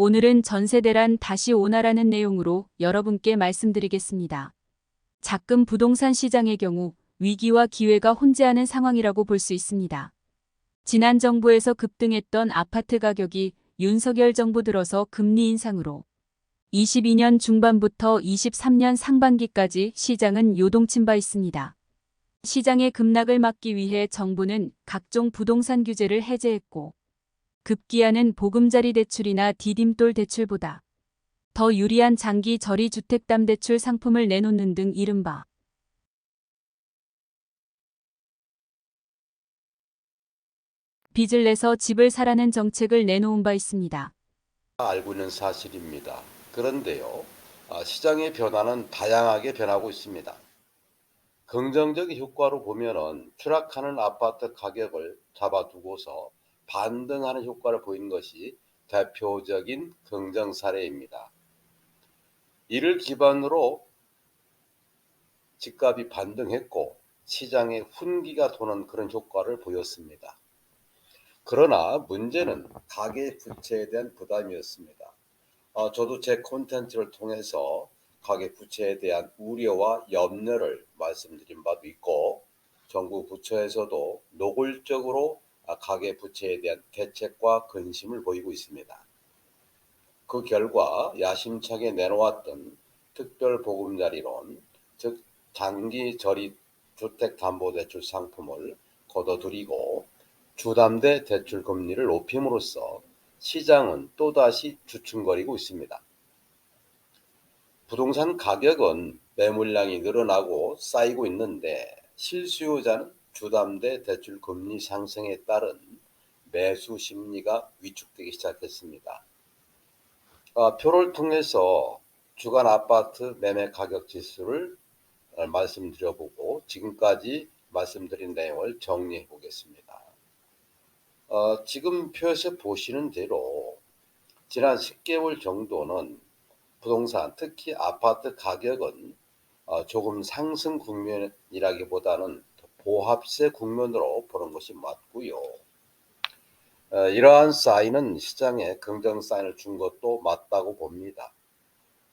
오늘은 전세대란 다시 오나라는 내용으로 여러분께 말씀드리겠습니다. 작금 부동산 시장의 경우 위기와 기회가 혼재하는 상황이라고 볼 수 있습니다. 지난 정부에서 급등했던 아파트 가격이 윤석열 정부 들어서 금리 인상으로 22년 중반부터 23년 상반기까지 시장은 요동친 바 있습니다. 시장의 급락을 막기 위해 정부는 각종 부동산 규제를 해제했고 급기야는 보금자리 대출이나 디딤돌 대출보다 더 유리한 장기 저리 주택담대출 상품을 내놓는 등 이른바 빚을 내서 집을 사라는 정책을 내놓은 바 있습니다. 알고 있는 사실입니다. 그런데요, 시장의 변화는 다양하게 변하고 있습니다. 긍정적인 효과로 보면은 추락하는 아파트 가격을 잡아두고서 반등하는 효과를 보이는 것이 대표적인 긍정 사례입니다. 이를 기반으로 집값이 반등했고 시장에 훈기가 도는 그런 효과를 보였습니다. 그러나 문제는 가계 부채에 대한 부담이었습니다. 저도 제 콘텐츠를 통해서 가계 부채에 대한 우려와 염려를 말씀드린 바도 있고 정부 부처에서도 노골적으로 가계 부채에 대한 대책과 근심을 보이고 있습니다. 그 결과 야심차게 내놓았던 특별보금자리론, 즉 장기 저리 주택담보대출 상품을 거둬들이고 주담대 대출 금리를 높임으로써 시장은 또다시 주춤거리고 있습니다. 부동산 가격은 매물량이 늘어나고 쌓이고 있는데 실수요자는 주담대 대출 금리 상승에 따른 매수 심리가 위축되기 시작했습니다. 표를 통해서 주간 아파트 매매 가격 지수를 말씀드려보고 지금까지 말씀드린 내용을 정리해 보겠습니다. 지금 표에서 보시는 대로 지난 10개월 정도는 부동산, 특히 아파트 가격은 조금 상승 국면이라기보다는 보합세 국면으로 보는 것이 맞고요. 이러한 사인은 시장에 긍정 사인을 준 것도 맞다고 봅니다.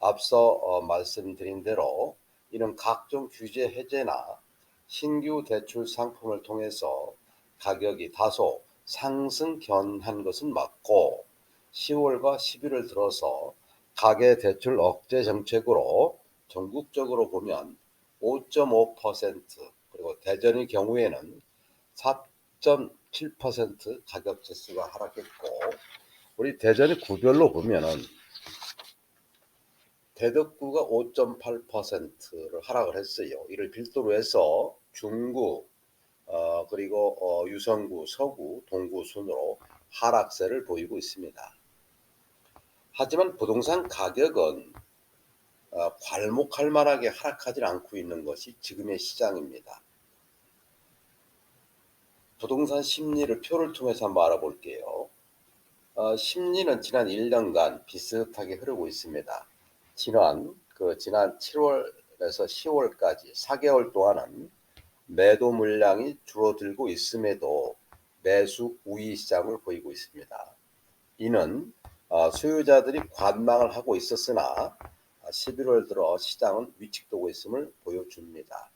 앞서 말씀드린 대로 이는 각종 규제 해제나 신규 대출 상품을 통해서 가격이 다소 상승 견한 것은 맞고 10월과 11월 들어서 가계 대출 억제 정책으로 전국적으로 보면 5.5% 그리고 대전의 경우에는 4.7% 가격 지수가 하락했고 우리 대전의 구별로 보면은 대덕구가 5.8%를 하락을 했어요. 이를 필두로 해서 중구, 그리고 유성구, 서구, 동구 순으로 하락세를 보이고 있습니다. 하지만 부동산 가격은 괄목할 만하게 하락하지 않고 있는 것이 지금의 시장입니다. 부동산 심리를 표를 통해서 한번 알아볼게요. 심리는 지난 1년간 비슷하게 흐르고 있습니다. 지난 7월에서 10월까지 4개월 동안은 매도 물량이 줄어들고 있음에도 매수 우위 시장을 보이고 있습니다. 이는 수요자들이 관망을 하고 있었으나 11월 들어 시장은 위축되고 있음을 보여줍니다.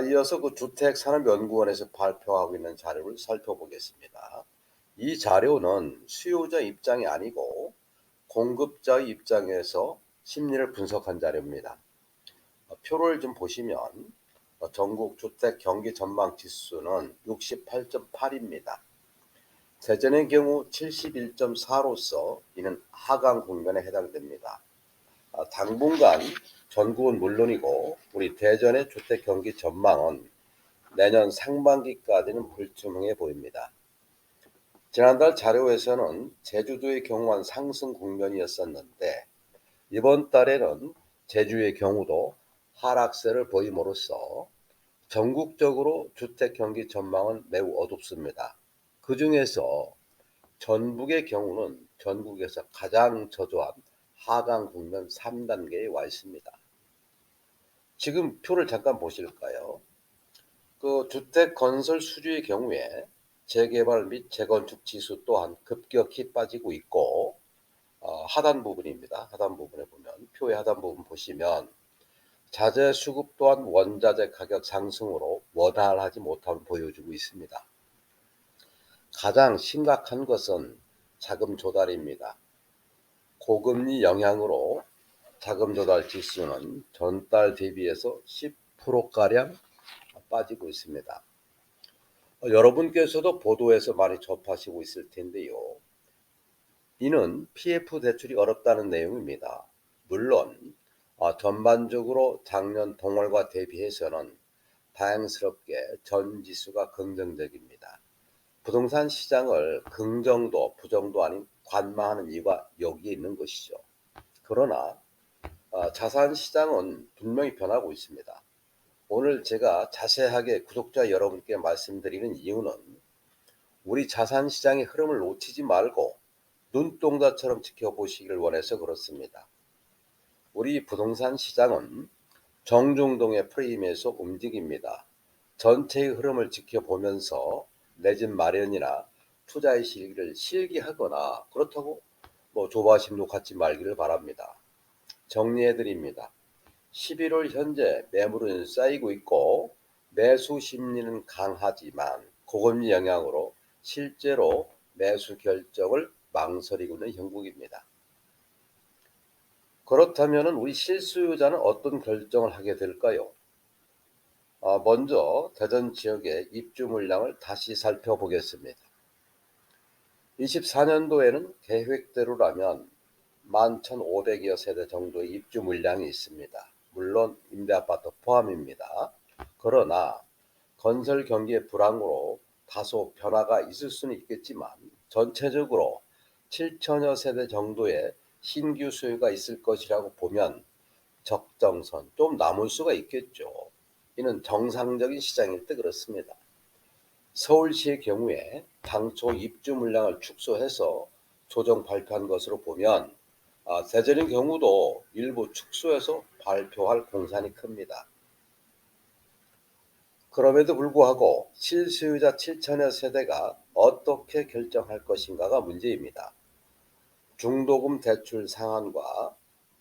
이어서 그 주택산업연구원에서 발표하고 있는 자료를 살펴보겠습니다. 이 자료는 수요자 입장이 아니고 공급자의 입장에서 심리를 분석한 자료입니다. 표를 좀 보시면 전국 주택 경기 전망 지수는 68.8입니다. 대전의 경우 71.4로서 이는 하강 국면에 해당됩니다. 당분간 전국은 물론이고 우리 대전의 주택 경기 전망은 내년 상반기까지는 불투명해 보입니다. 지난달 자료에서는 제주도의 경우만 상승 국면이었었는데 이번 달에는 제주의 경우도 하락세를 보임으로써 전국적으로 주택 경기 전망은 매우 어둡습니다. 그 중에서 전북의 경우는 전국에서 가장 저조한 하강 국면 3단계에 와 있습니다. 지금 표를 잠깐 보실까요? 그 주택 건설 수주의 경우에 재개발 및 재건축 지수 또한 급격히 빠지고 있고 하단 부분입니다. 하단 부분에 보면 표의 하단 부분 보시면 자재 수급 또한 원자재 가격 상승으로 원활하지 못함을 보여주고 있습니다. 가장 심각한 것은 자금 조달입니다. 고금리 영향으로 자금 조달 지수는 전달 대비해서 10%가량 빠지고 있습니다. 여러분께서도 보도에서 많이 접하시고 있을 텐데요. 이는 PF 대출이 어렵다는 내용입니다. 물론 전반적으로 작년 동월과 대비해서는 다행스럽게 전 지수가 긍정적입니다. 부동산 시장을 긍정도 부정도 아닌 관망하는 이유가 여기에 있는 것이죠. 그러나 자산 시장은 분명히 변하고 있습니다. 오늘 제가 자세하게 구독자 여러분께 말씀드리는 이유는 우리 자산 시장의 흐름을 놓치지 말고 눈동자처럼 지켜보시기를 원해서 그렇습니다. 우리 부동산 시장은 정중동의 프레임에서 움직입니다. 전체의 흐름을 지켜보면서 내 집 마련이나 투자의 시기를 실기하거나 그렇다고 조바심도 갖지 말기를 바랍니다. 정리해드립니다. 11월 현재 매물은 쌓이고 있고 매수 심리는 강하지만 고금리 영향으로 실제로 매수 결정을 망설이고 있는 형국입니다. 그렇다면 우리 실수요자는 어떤 결정을 하게 될까요? 먼저 대전 지역의 입주 물량을 다시 살펴보겠습니다. 24년도에는 계획대로라면 11,500여 세대 정도의 입주 물량이 있습니다. 물론 임대아파트 포함입니다. 그러나 건설 경기의 불황으로 다소 변화가 있을 수는 있겠지만 전체적으로 7천여 세대 정도의 신규 수요가 있을 것이라고 보면 적정선 좀 남을 수가 있겠죠. 이는 정상적인 시장일 때 그렇습니다. 서울시의 경우에 당초 입주 물량을 축소해서 조정 발표한 것으로 보면 대전의 경우도 일부 축소해서 발표할 공산이 큽니다. 그럼에도 불구하고 실수요자 7천여 세대가 어떻게 결정할 것인가가 문제입니다. 중도금 대출 상한과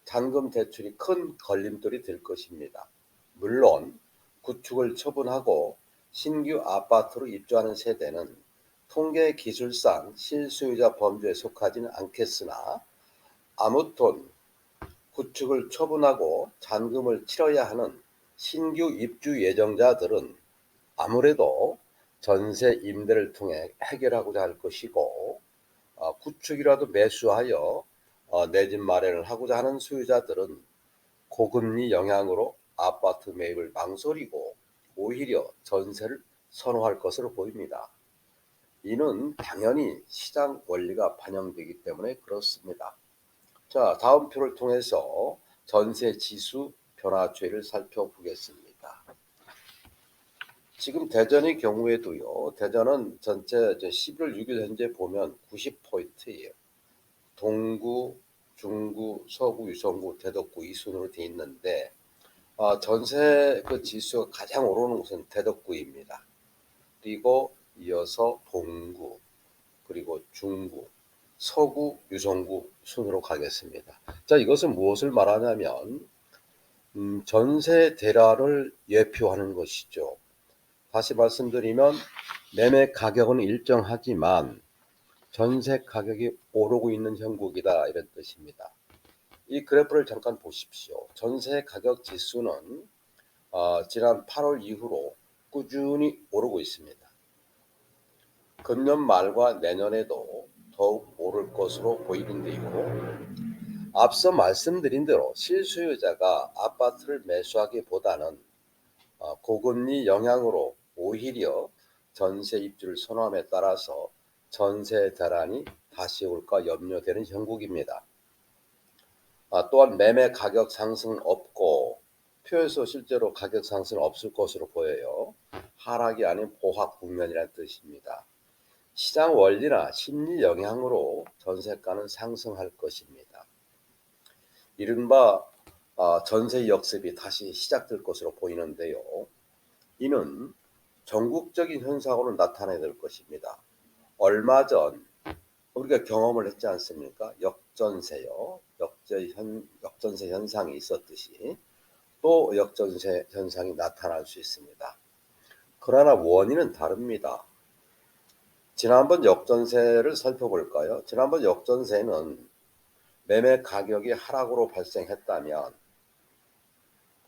잔금 대출이 큰 걸림돌이 될 것입니다. 물론 구축을 처분하고 신규 아파트로 입주하는 세대는 통계 기술상 실수요자 범주에 속하지는 않겠으나 아무튼 구축을 처분하고 잔금을 치러야 하는 신규 입주 예정자들은 아무래도 전세 임대를 통해 해결하고자 할 것이고 구축이라도 매수하여 내 집 마련을 하고자 하는 소유자들은 고금리 영향으로 아파트 매입을 망설이고 오히려 전세를 선호할 것으로 보입니다. 이는 당연히 시장 원리가 반영되기 때문에 그렇습니다. 자, 다음 표를 통해서 전세 지수 변화 추이를 살펴보겠습니다. 지금 대전의 경우에도요. 대전은 전체 11월 6일 현재 보면 90포인트예요. 동구, 중구, 서구, 유성구, 대덕구 이 순으로 되어 있는데 전세 그 지수가 가장 오르는 곳은 대덕구입니다. 그리고 이어서 동구, 그리고 중구, 서구, 유성구 순으로 가겠습니다. 자, 이것은 무엇을 말하냐면 전세 대란을 예표하는 것이죠. 다시 말씀드리면 매매 가격은 일정하지만 전세 가격이 오르고 있는 형국이다 이런 뜻입니다. 이 그래프를 잠깐 보십시오. 전세 가격 지수는 지난 8월 이후로 꾸준히 오르고 있습니다. 금년 말과 내년에도 더욱 오를 것으로 보이는데요. 앞서 말씀드린 대로 실수요자가 아파트를 매수하기보다는 고금리 영향으로 오히려 전세 입주를 선호함에 따라서 전세 대란이 다시 올까 염려되는 형국입니다. 또한 매매 가격 상승 없고 표에서 실제로 가격 상승 없을 것으로 보여요. 하락이 아닌 보합 국면이라는 뜻입니다. 시장 원리나 심리 영향으로 전세가는 상승할 것입니다. 이른바 전세 역습이 다시 시작될 것으로 보이는데요. 이는 전국적인 현상으로 나타나야 될 것입니다. 얼마 전 우리가 경험을 했지 않습니까? 역전세요. 역전세 현상이 있었듯이 또 역전세 현상이 나타날 수 있습니다. 그러나 원인은 다릅니다. 지난번 역전세를 살펴볼까요? 지난번 역전세는 매매 가격이 하락으로 발생했다면,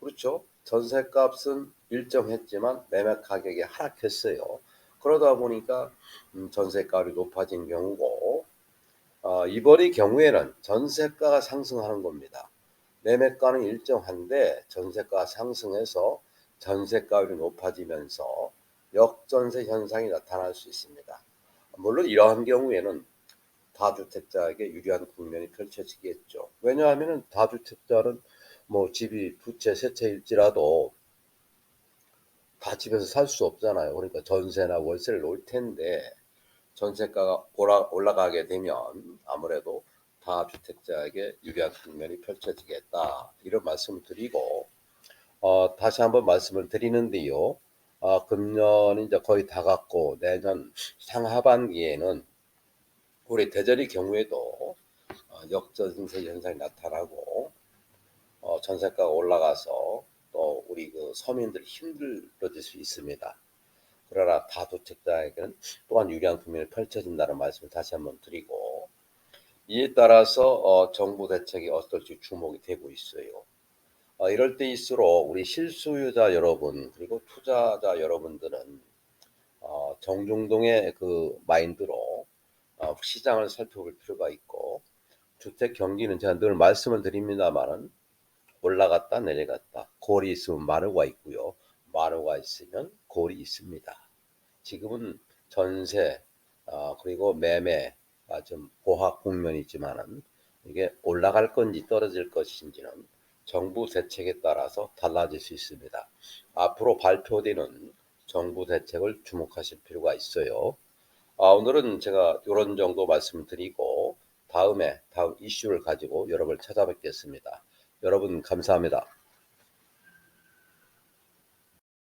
그렇죠? 전세값은 일정했지만 매매 가격이 하락했어요. 그러다 보니까 전세가율이 높아진 경우고, 이번의 경우에는 전세가가 상승하는 겁니다. 매매가는 일정한데 전세가가 상승해서 전세가율이 높아지면서 역전세 현상이 나타날 수 있습니다. 물론 이러한 경우에는 다주택자에게 유리한 국면이 펼쳐지겠죠. 왜냐하면 다주택자는 뭐 집이 두 채, 세 채일지라도 다 집에서 살 수 없잖아요. 그러니까 전세나 월세를 놓을 텐데 전세가가 올라가게 되면 아무래도 다주택자에게 유리한 국면이 펼쳐지겠다. 이런 말씀을 드리고, 다시 한번 말씀을 드리는데요. 금년이 이제 거의 다 갔고 내년 상하반기에는 우리 대전의 경우에도 역전세 현상이 나타나고 전세가가 올라가서 또 우리 그 서민들이 힘들어질 수 있습니다. 그러나 다주택자에게는 또한 유리한 국면이 펼쳐진다는 말씀을 다시 한번 드리고, 이에 따라서 정부 대책이 어떨지 주목이 되고 있어요. 이럴 때일수록 우리 실소유자 여러분 그리고 투자자 여러분들은 정중동의 그 마인드로 시장을 살펴볼 필요가 있고, 주택 경기는 제가 늘 말씀을 드립니다만은 올라갔다 내려갔다 골이 있으면 마루가 있고요, 마루가 있으면 골이 있습니다. 지금은 전세 그리고 매매가 좀 보합 국면이지만은 이게 올라갈 건지 떨어질 것인지는 정부 대책에 따라서 달라질 수 있습니다. 앞으로 발표되는 정부 대책을 주목하실 필요가 있어요. 오늘은 제가 이런 정도 말씀드리고 다음 이슈를 가지고 여러분을 찾아뵙겠습니다. 여러분 감사합니다.